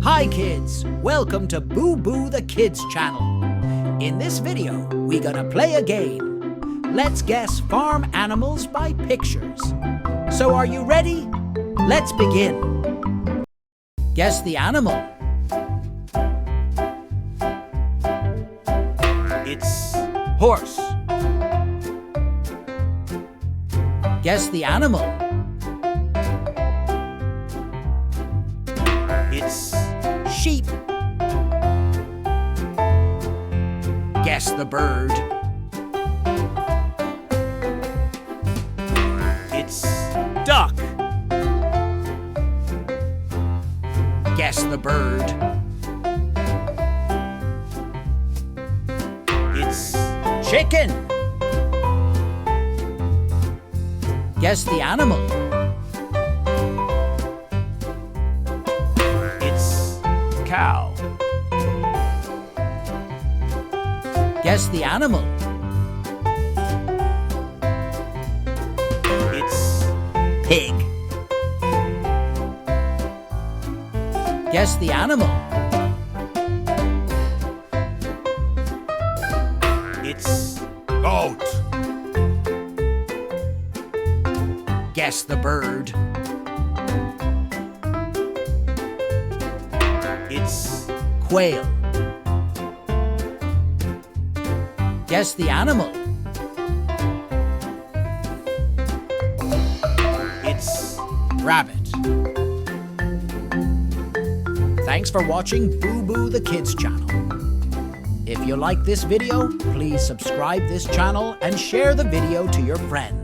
Hi kids, welcome to Boo Boo the Kids channel. In this video, we're gonna play a game. Let's guess farm animals by pictures. So are you ready? Let's begin. Guess the animal. It's horse. Guess the animal. It's sheep. Guess the bird. It's duck. Guess the bird. It's chicken. Guess the animal. It's cow. Guess the animal. It's pig. Guess the animal. It's goat. Guess the bird. It's quail. Guess the animal. It's rabbit. Thanks for watching Boo Boo the Kids channel. If you like this video, please subscribe this channel and share the video to your friends.